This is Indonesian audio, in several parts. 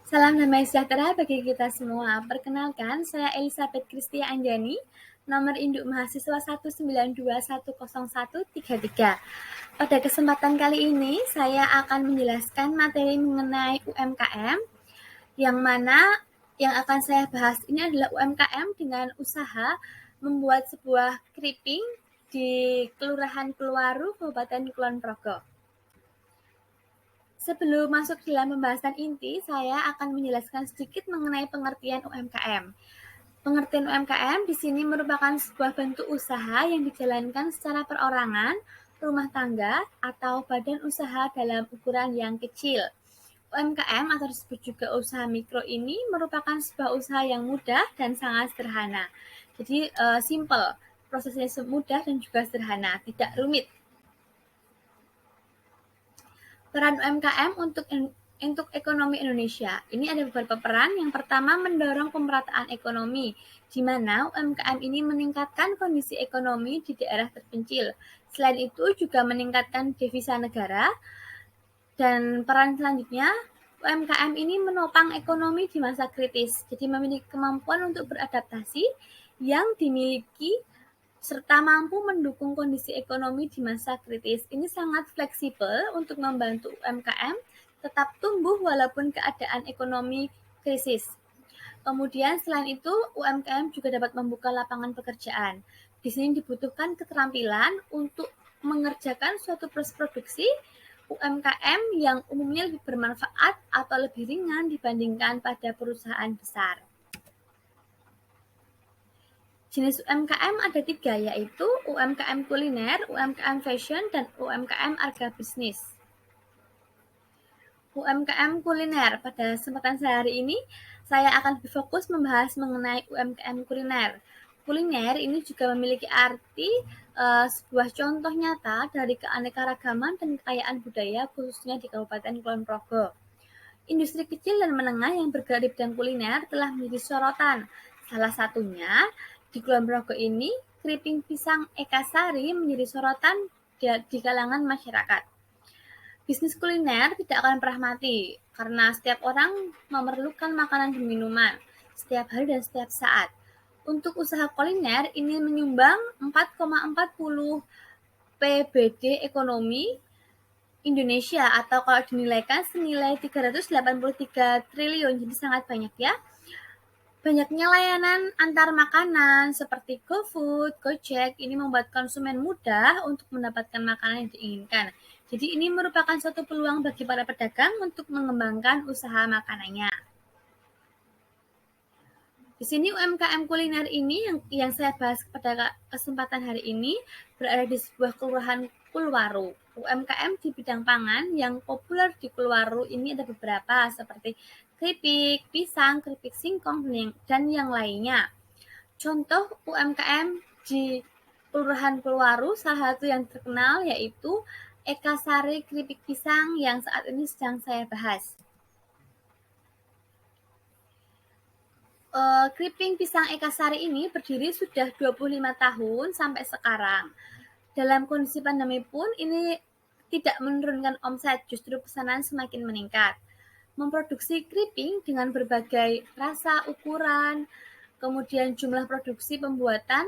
Salam damai sejahtera bagi kita semua. Perkenalkan, saya Elizabeth Kristia Anjani, nomor induk mahasiswa 192100133. Pada kesempatan kali ini, saya akan menjelaskan materi mengenai UMKM, yang mana yang akan saya bahas ini adalah UMKM dengan usaha membuat sebuah keriping di Kelurahan Keluaru, Kabupaten Kulon Progo. Sebelum masuk dalam pembahasan inti, saya akan menjelaskan sedikit mengenai pengertian UMKM. Pengertian UMKM di sini merupakan sebuah bentuk usaha yang dijalankan secara perorangan, rumah tangga, atau badan usaha dalam ukuran yang kecil. UMKM atau disebut juga usaha mikro ini merupakan sebuah usaha yang mudah dan sangat sederhana. Jadi simple, prosesnya mudah dan juga sederhana, tidak rumit. Peran UMKM untuk ekonomi Indonesia. Ini ada beberapa peran. Yang pertama, mendorong pemerataan ekonomi, di mana UMKM ini meningkatkan kondisi ekonomi di daerah terpencil. Selain itu juga meningkatkan devisa negara. Dan peran selanjutnya, UMKM ini menopang ekonomi di masa kritis. Jadi memiliki kemampuan untuk beradaptasi yang dimiliki serta mampu mendukung kondisi ekonomi di masa kritis. Ini sangat fleksibel untuk membantu UMKM tetap tumbuh walaupun keadaan ekonomi krisis. Kemudian selain itu, UMKM juga dapat membuka lapangan pekerjaan. Di sini dibutuhkan keterampilan untuk mengerjakan suatu proses produksi UMKM yang umumnya lebih bermanfaat atau lebih ringan dibandingkan pada perusahaan besar. Jenis UMKM ada 3, yaitu UMKM kuliner, UMKM fashion, dan UMKM agribisnis. UMKM kuliner. Pada kesempatan saya hari ini, saya akan berfokus membahas mengenai UMKM kuliner. Kuliner ini juga memiliki arti sebuah contoh nyata dari keanekaragaman dan kekayaan budaya khususnya di Kabupaten Kulon Progo. Industri kecil dan menengah yang bergerak di bidang kuliner telah menjadi sorotan. Salah satunya di Kulon Progo ini, keriping pisang Eka Sari menjadi sorotan di kalangan masyarakat. Bisnis kuliner tidak akan pernah mati, karena setiap orang memerlukan makanan dan minuman, setiap hari dan setiap saat. Untuk usaha kuliner, ini menyumbang 4,40 PBD ekonomi Indonesia, atau kalau dinilaikan senilai 383 triliun, jadi sangat banyak ya. Banyaknya layanan antar makanan seperti GoFood, Gojek ini membuat konsumen mudah untuk mendapatkan makanan yang diinginkan. Jadi ini merupakan suatu peluang bagi para pedagang untuk mengembangkan usaha makanannya. Di sini UMKM kuliner ini yang saya bahas pada kesempatan hari ini berada di sebuah kelurahan Kulwaru. UMKM di bidang pangan yang populer di Kulwaru ini ada beberapa seperti keripik, pisang, keripik singkong, dan yang lainnya. Contoh UMKM di Kelurahan Kulwaru, salah satu yang terkenal yaitu Eka Sari Keripik Pisang yang saat ini sedang saya bahas. Keriping pisang Eka Sari ini berdiri sudah 25 tahun sampai sekarang. Dalam kondisi pandemi pun ini tidak menurunkan omset, justru pesanan semakin meningkat. Memproduksi keriping dengan berbagai rasa, ukuran, kemudian jumlah produksi pembuatan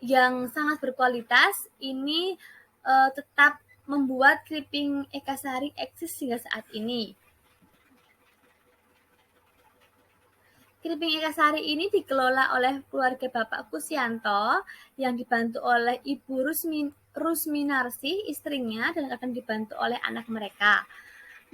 yang sangat berkualitas, ini tetap membuat keriping Eka Sari eksis hingga saat ini. Keriping Eka Sari ini dikelola oleh keluarga Bapak Kusyanto yang dibantu oleh Ibu Rusminarsi, istrinya, dan akan dibantu oleh anak mereka.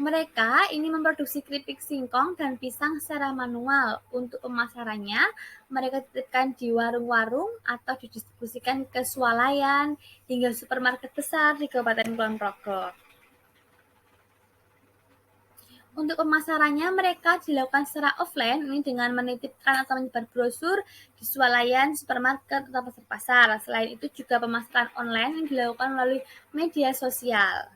Mereka ini memproduksi keripik singkong dan pisang secara manual. Untuk pemasarannya, mereka titipkan di warung-warung atau didistribusikan ke swalayan hingga supermarket besar di Kabupaten Kulon Progo. Untuk pemasarannya, mereka dilakukan secara offline ini dengan menitipkan atau menyebar brosur di swalayan, supermarket, atau pasar-pasar. Selain itu juga pemasaran online yang dilakukan melalui media sosial.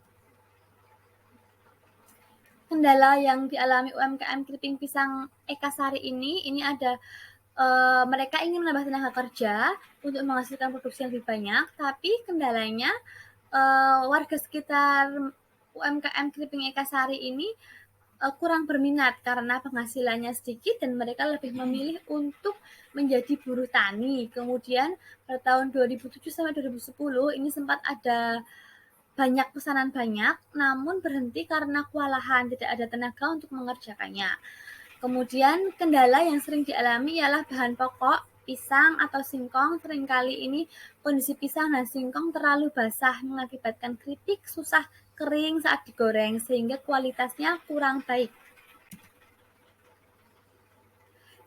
Kendala yang dialami UMKM keriping pisang Eka Sari ini ada mereka ingin menambah tenaga kerja untuk menghasilkan produksi yang lebih banyak, tapi kendalanya warga sekitar UMKM keriping Eka Sari ini kurang berminat karena penghasilannya sedikit dan mereka lebih memilih untuk menjadi buruh tani. Kemudian pada tahun 2007 sampai 2010 ini sempat ada banyak pesanan banyak, namun berhenti karena kewalahan, tidak ada tenaga untuk mengerjakannya. Kemudian kendala yang sering dialami ialah bahan pokok, pisang atau singkong. Seringkali ini kondisi pisang dan singkong terlalu basah mengakibatkan keripik susah kering saat digoreng sehingga kualitasnya kurang baik.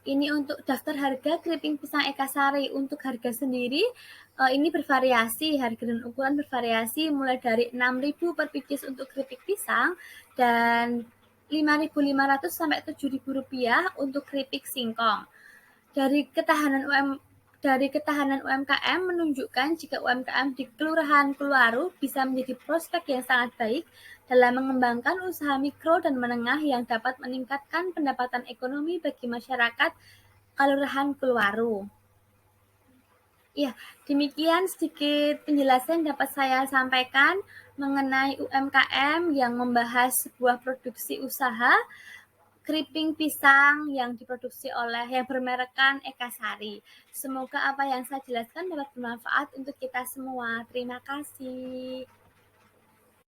Ini untuk daftar harga keripik pisang Eka Sari. Untuk harga sendiri ini bervariasi, harga dan ukuran bervariasi mulai dari 6.000 per pieces untuk keripik pisang dan 5.500 sampai 7.000 rupiah untuk keripik singkong. Dari ketahanan UMKM menunjukkan jika UMKM di Kelurahan Keluaru bisa menjadi prospek yang sangat baik dalam mengembangkan usaha mikro dan menengah yang dapat meningkatkan pendapatan ekonomi bagi masyarakat Kelurahan Keluaru. Ya, demikian sedikit penjelasan dapat saya sampaikan mengenai UMKM yang membahas sebuah produksi usaha keripik pisang yang diproduksi oleh yang bermerekkan Eka Sari. Semoga apa yang saya jelaskan dapat bermanfaat untuk kita semua. Terima kasih.